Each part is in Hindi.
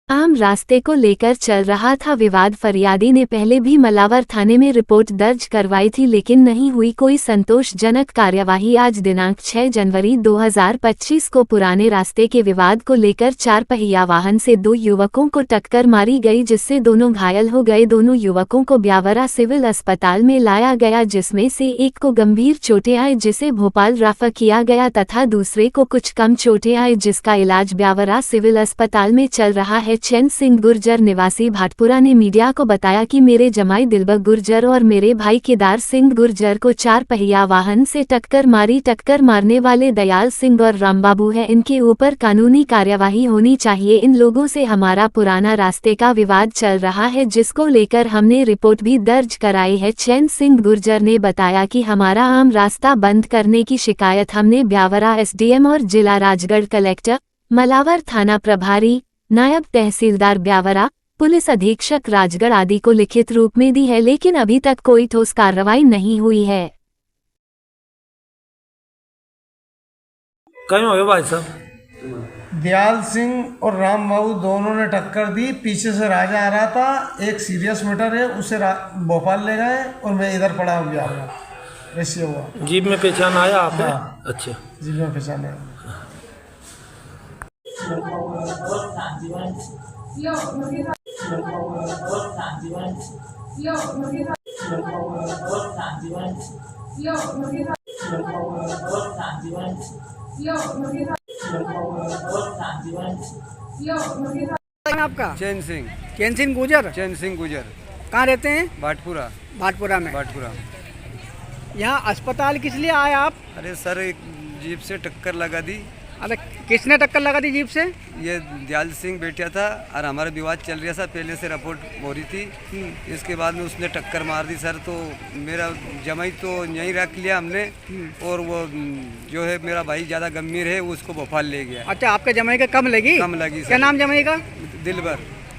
आम रास्ते को लेकर चल रहा था विवाद। फरियादी ने पहले भी मलावर थाने में रिपोर्ट दर्ज करवाई थी, लेकिन नहीं हुई कोई संतोषजनक कार्यवाही। आज दिनांक 6 जनवरी 2025 को पुराने रास्ते के विवाद को लेकर 4 पहिया वाहन से 2 युवकों को टक्कर मारी गई, जिससे दोनों घायल हो गए। दोनों युवकों को ब्यावरा सिविल अस्पताल में लाया गया, जिसमें से एक को गंभीर चोटें आई, जिसे भोपाल रेफर किया गया तथा दूसरे को कुछ कम चोटें आई, जिसका इलाज ब्यावरा सिविल अस्पताल में चल रहा है। चैन सिंह गुर्जर निवासी भाटपुरा ने मीडिया को बताया कि मेरे जमाई दिलबग गुर्जर और मेरे भाई केदार सिंह गुर्जर को 4 पहिया वाहन से टक्कर मारी। टक्कर मारने वाले दयाल सिंह और रामबाबू है, इनके ऊपर कानूनी कार्यवाही होनी चाहिए। इन लोगों से हमारा पुराना रास्ते का विवाद चल रहा है, जिसको लेकर हमने रिपोर्ट भी दर्ज कराई है। चैन सिंह गुर्जर ने बताया कि हमारा आम रास्ता बंद करने की शिकायत हमने ब्यावरा एसडीएम और जिला राजगढ़ कलेक्टर, मलावर थाना प्रभारी, नायब तहसीलदार ब्यावरा, पुलिस अधीक्षक राजगढ़ आदि को लिखित रूप में दी है, लेकिन अभी तक कोई ठोस कार्रवाई नहीं हुई है। कहीं हो भाई साहब? दयाल सिंह और राम बाबू दोनों ने टक्कर दी। पीछे से राजा आ रहा था, एक सीरियस मैटर है, उसे भोपाल ले गए और मैं इधर पड़ा हो गया। ऐसे हुआ। जीप में पहचान आया आप? हाँ। अच्छा, जीप में पहचान आया। आपका चैन सिंह गुजर कहाँ रहते हैं? भाटपुरा। भाटपुरा में। भाटपुरा। यहाँ अस्पताल किस लिए आए आप? अरे सर, एक जीप से टक्कर लगा दी। अरे किसने टक्कर लगा दी जीप से? ये दयाल सिंह बैठा था और हमारा विवाद चल रहा था, पहले से रिपोर्ट हो रही थी। इसके बाद में उसने टक्कर मार दी सर, तो मेरा जमाई तो यहीं रख लिया हमने, और वो जो है मेरा भाई ज़्यादा गंभीर है, उसको भोपाल ले गया। अच्छा, आपके जमाई का कम लगी? कम लगी सर। क्या नाम जमाई का?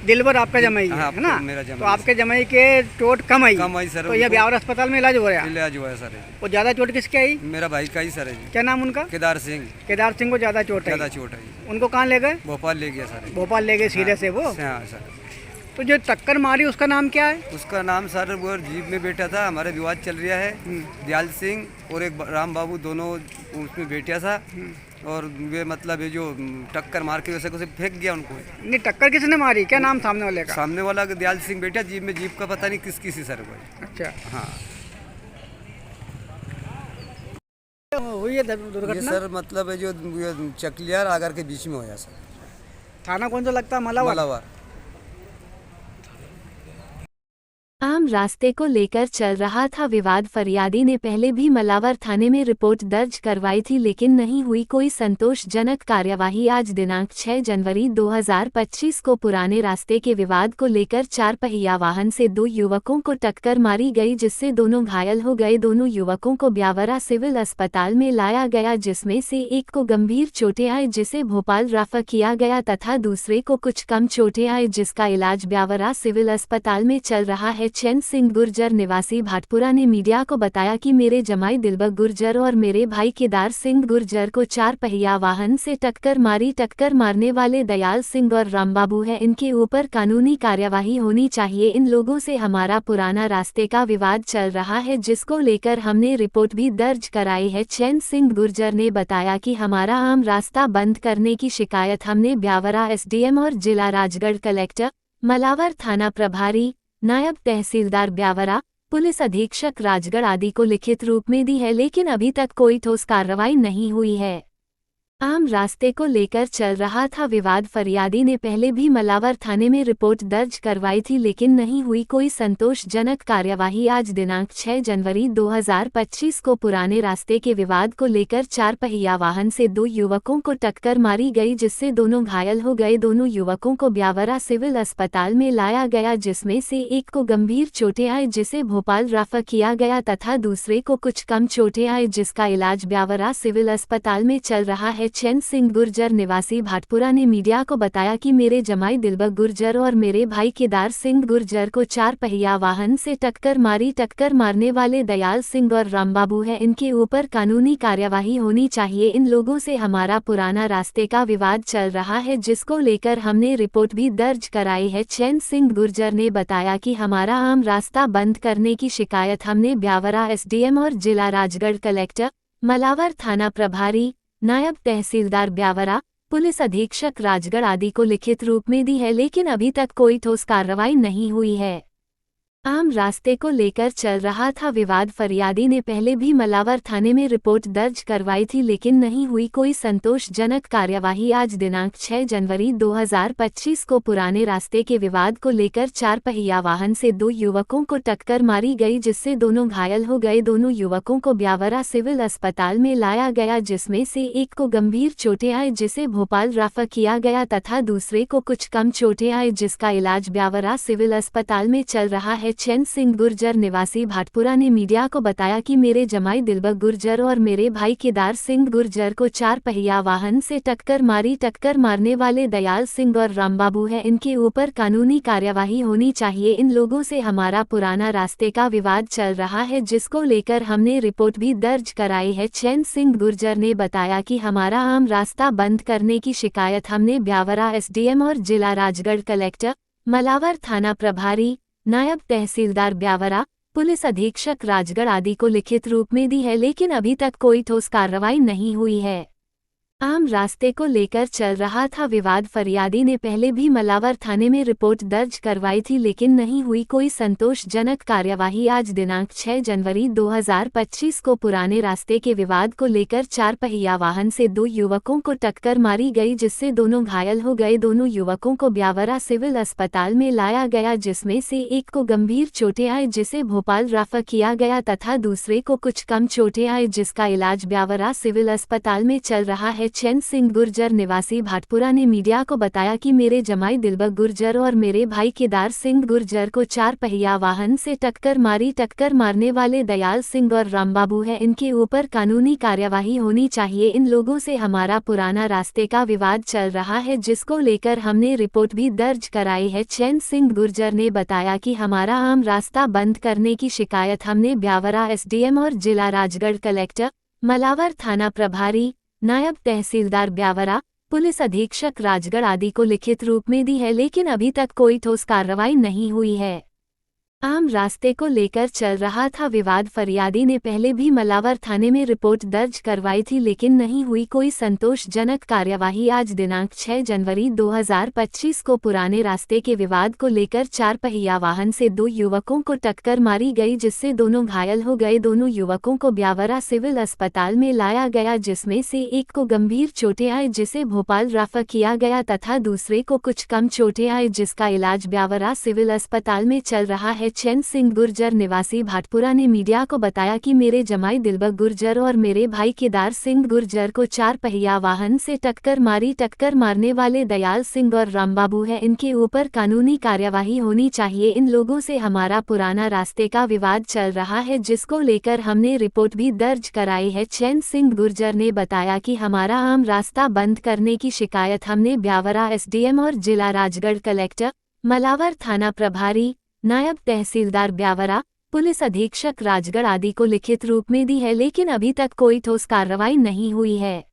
दिलबर आपका जमाई हाँ, है ना? मेरा जमाई। तो आपके जमाई के चोट कम आई सर। तो ये ब्यावरा अस्पताल में इलाज हो रहा है? इलाज हुआ है सर। वो ज्यादा चोट किसके आई? मेरा भाई का ही सर है। क्या नाम उनका? केदार सिंह। केदार सिंह को ज्यादा चोट ज़्यादा है? चोट है। उनको कहाँ ले गए? भोपाल ले गया सर। भोपाल ले गए सीधे से वो? हाँ सर। तो जो टक्कर मारी उसका नाम क्या है? उसका नाम सर, वो जीप में बैठा था, हमारा विवाद चल रहा है। दयाल सिंह और एक राम बाबू, दोनों उसमें बैठा था, और वे मतलब ये जो टक्कर मार के वैसे फेंक गया उनको। नहीं, टक्कर किसने मारी? क्या नाम सामने वाले का? सामने वाला दयाल सिंह बैठा जीप में, जीप का पता नहीं किस किसी सर को। अच्छा, हाँ। हुई है ये दुर्घटना? सर मतलब है जो चकलियार आगर के बीच में होया सर। थाना कौन सा लगता है? मलावर। आम रास्ते को लेकर चल रहा था विवाद। फरियादी ने पहले भी मलावर थाने में रिपोर्ट दर्ज करवाई थी, लेकिन नहीं हुई कोई संतोषजनक कार्यवाही। आज दिनांक 6 जनवरी 2025 को पुराने रास्ते के विवाद को लेकर 4 पहिया वाहन से 2 युवकों को टक्कर मारी गई, जिससे दोनों घायल हो गए। दोनों युवकों को ब्यावरा सिविल अस्पताल में लाया गया, जिसमें से एक को गंभीर चोटें आई, जिसे भोपाल रेफर किया गया तथा दूसरे को कुछ कम चोटें आई, जिसका इलाज ब्यावरा सिविल अस्पताल में चल रहा है। चैन सिंह गुर्जर निवासी भाटपुरा ने मीडिया को बताया कि मेरे जमाई दिलबग गुर्जर और मेरे भाई केदार सिंह गुर्जर को 4 पहिया वाहन से टक्कर मारी। टक्कर मारने वाले दयाल सिंह और रामबाबू है, इनके ऊपर कानूनी कार्यवाही होनी चाहिए। इन लोगों से हमारा पुराना रास्ते का विवाद चल रहा है, जिसको लेकर हमने रिपोर्ट भी दर्ज कराई है। चैन सिंह गुर्जर ने बताया कि हमारा आम रास्ता बंद करने की शिकायत हमने ब्यावरा एसडीएम और जिला राजगढ़ कलेक्टर, मलावर थाना प्रभारी, नायब तहसीलदार ब्यावरा, पुलिस अधीक्षक राजगढ़ आदि को लिखित रूप में दी है, लेकिन अभी तक कोई ठोस कार्रवाई नहीं हुई है। आम रास्ते को लेकर चल रहा था विवाद। फरियादी ने पहले भी मलावर थाने में रिपोर्ट दर्ज करवाई थी, लेकिन नहीं हुई कोई संतोषजनक कार्यवाही। आज दिनांक 6 जनवरी 2025 को पुराने रास्ते के विवाद को लेकर 4 पहिया वाहन से 2 युवकों को टक्कर मारी गई, जिससे दोनों घायल हो गए। दोनों युवकों को ब्यावरा सिविल अस्पताल में लाया गया, जिसमें से एक को गंभीर चोटें आई, जिसे भोपाल रेफर किया गया तथा दूसरे को कुछ कम चोटें आई, जिसका इलाज ब्यावरा सिविल अस्पताल में चल रहा है। है चैन सिंह गुर्जर निवासी भाटपुरा ने मीडिया को बताया कि मेरे जमाई दिलबग गुर्जर और मेरे भाई केदार सिंह गुर्जर को 4 पहिया वाहन से टक्कर मारी। टक्कर मारने वाले दयाल सिंह और रामबाबू है, इनके ऊपर कानूनी कार्यवाही होनी चाहिए। इन लोगों से हमारा पुराना रास्ते का विवाद चल रहा है, जिसको लेकर हमने रिपोर्ट भी दर्ज कराई है। चैन सिंह गुर्जर ने बताया कि हमारा आम रास्ता बंद करने की शिकायत हमने ब्यावरा एसडीएम और जिला राजगढ़ कलेक्टर, मलावर थाना प्रभारी, नायब तहसीलदार ब्यावरा, पुलिस अधीक्षक राजगढ़ आदि को लिखित रूप में दी है, लेकिन अभी तक कोई ठोस कार्रवाई नहीं हुई है। आम रास्ते को लेकर चल रहा था विवाद। फरियादी ने पहले भी मलावर थाने में रिपोर्ट दर्ज करवाई थी, लेकिन नहीं हुई कोई संतोषजनक कार्यवाही। आज दिनांक 6 जनवरी 2025 को पुराने रास्ते के विवाद को लेकर 4 पहिया वाहन से 2 युवकों को टक्कर मारी गई, जिससे दोनों घायल हो गए। दोनों युवकों को ब्यावरा सिविल अस्पताल में लाया गया, जिसमें से एक को गंभीर चोटें आई, जिसे भोपाल रेफर किया गया, तथा दूसरे को कुछ कम चोटें आई, जिसका इलाज ब्यावरा सिविल अस्पताल में चल रहा है। चैन सिंह गुर्जर निवासी भाटपुरा ने मीडिया को बताया कि मेरे जमाई दिलबग गुर्जर और मेरे भाई केदार सिंह गुर्जर को 4 पहिया वाहन से टक्कर मारी। टक्कर मारने वाले दयाल सिंह और रामबाबू है, इनके ऊपर कानूनी कार्यवाही होनी चाहिए। इन लोगों से हमारा पुराना रास्ते का विवाद चल रहा है, जिसको लेकर हमने रिपोर्ट भी दर्ज कराई है। चैन सिंह गुर्जर ने बताया कि हमारा आम रास्ता बंद करने की शिकायत हमने ब्यावरा एसडीएम और जिला राजगढ़ कलेक्टर, मलावर थाना प्रभारी, नायब तहसीलदार ब्यावरा, पुलिस अधीक्षक राजगढ़ आदि को लिखित रूप में दी है, लेकिन अभी तक कोई ठोस कार्रवाई नहीं हुई है। आम रास्ते को लेकर चल रहा था विवाद। फरियादी ने पहले भी मलावर थाने में रिपोर्ट दर्ज करवाई थी, लेकिन नहीं हुई कोई संतोषजनक कार्यवाही। आज दिनांक 6 जनवरी 2025 को पुराने रास्ते के विवाद को लेकर 4 पहिया वाहन से 2 युवकों को टक्कर मारी गई, जिससे दोनों घायल हो गए। दोनों युवकों को ब्यावरा सिविल अस्पताल में लाया गया, जिसमें से एक को गंभीर चोटें आई, जिसे भोपाल रेफर किया गया, तथा दूसरे को कुछ कम चोटें आई, जिसका इलाज ब्यावरा सिविल अस्पताल में चल रहा है। चैन सिंह गुर्जर निवासी भाटपुरा ने मीडिया को बताया कि मेरे जमाई दिलबग गुर्जर और मेरे भाई केदार सिंह गुर्जर को 4 पहिया वाहन से टक्कर मारी। टक्कर मारने वाले दयाल सिंह और रामबाबू है, इनके ऊपर कानूनी कार्यवाही होनी चाहिए। इन लोगों से हमारा पुराना रास्ते का विवाद चल रहा है, जिसको लेकर हमने रिपोर्ट भी दर्ज कराई है। चैन सिंह गुर्जर ने बताया कि हमारा आम रास्ता बंद करने की शिकायत हमने ब्यावरा एसडीएम और जिला राजगढ़ कलेक्टर, मलावर थाना प्रभारी, नायब तहसीलदार ब्यावरा, पुलिस अधीक्षक राजगढ़ आदि को लिखित रूप में दी है, लेकिन अभी तक कोई ठोस कार्रवाई नहीं हुई है। आम रास्ते को लेकर चल रहा था विवाद। फरियादी ने पहले भी मलावर थाने में रिपोर्ट दर्ज करवाई थी, लेकिन नहीं हुई कोई संतोषजनक कार्यवाही। आज दिनांक 6 जनवरी 2025 को पुराने रास्ते के विवाद को लेकर 4 पहिया वाहन से 2 युवकों को टक्कर मारी गई, जिससे दोनों घायल हो गए। दोनों युवकों को ब्यावरा सिविल अस्पताल में लाया गया, जिसमें से एक को गंभीर चोटें आई, जिसे भोपाल रेफर किया गया, तथा दूसरे को कुछ कम चोटें आई, जिसका इलाज ब्यावरा सिविल अस्पताल में चल रहा है। चैन सिंह गुर्जर निवासी भाटपुरा ने मीडिया को बताया कि मेरे जमाई दिलबग गुर्जर और मेरे भाई केदार सिंह गुर्जर को 4 पहिया वाहन से टक्कर मारी। टक्कर मारने वाले दयाल सिंह और रामबाबू है, इनके ऊपर कानूनी कार्यवाही होनी चाहिए। इन लोगों से हमारा पुराना रास्ते का विवाद चल रहा है, जिसको लेकर हमने रिपोर्ट भी दर्ज कराई है। चैन सिंह गुर्जर ने बताया कि हमारा आम रास्ता बंद करने की शिकायत हमने ब्यावरा एसडीएम और जिला राजगढ़ कलेक्टर, मलावर थाना प्रभारी, नायब तहसीलदार ब्यावरा, पुलिस अधीक्षक राजगढ़ आदि को लिखित रूप में दी है, लेकिन अभी तक कोई ठोस कार्रवाई नहीं हुई है।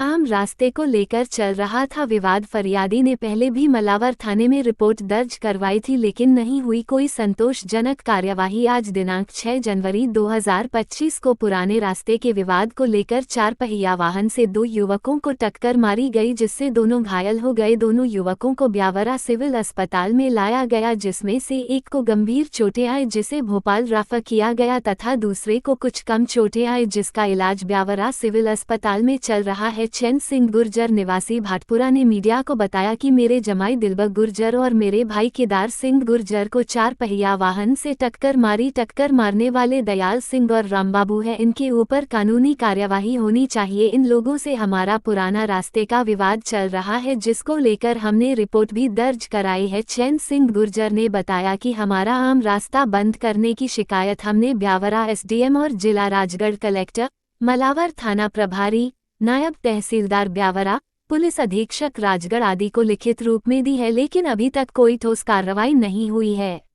आम रास्ते को लेकर चल रहा था विवाद। फरियादी ने पहले भी मलावर थाने में रिपोर्ट दर्ज करवाई थी, लेकिन नहीं हुई कोई संतोषजनक कार्यवाही। आज दिनांक 6 जनवरी 2025 को पुराने रास्ते के विवाद को लेकर 4 पहिया वाहन से 2 युवकों को टक्कर मारी गई, जिससे दोनों घायल हो गए। दोनों युवकों को ब्यावरा सिविल अस्पताल में लाया गया, जिसमें से एक को गंभीर चोटें आई, जिसे भोपाल रेफर किया गया, तथा दूसरे को कुछ कम चोटें आई, जिसका इलाज ब्यावरा सिविल अस्पताल में चल रहा है। चैन सिंह गुर्जर निवासी भाटपुरा ने मीडिया को बताया कि मेरे जमाई दिलबग गुर्जर और मेरे भाई केदार सिंह गुर्जर को 4 पहिया वाहन से टक्कर मारी। टक्कर मारने वाले दयाल सिंह और रामबाबू है, इनके ऊपर कानूनी कार्यवाही होनी चाहिए। इन लोगों से हमारा पुराना रास्ते का विवाद चल रहा है, जिसको लेकर हमने रिपोर्ट भी दर्ज कराई है। चैन सिंह गुर्जर ने बताया कि हमारा आम रास्ता बंद करने की शिकायत हमने ब्यावरा एसडीएम और जिला राजगढ़ कलेक्टर, मलावर थाना प्रभारी, नायब तहसीलदार ब्यावरा, पुलिस अधीक्षक राजगढ़ आदि को लिखित रूप में दी है, लेकिन अभी तक कोई ठोस कार्रवाई नहीं हुई है।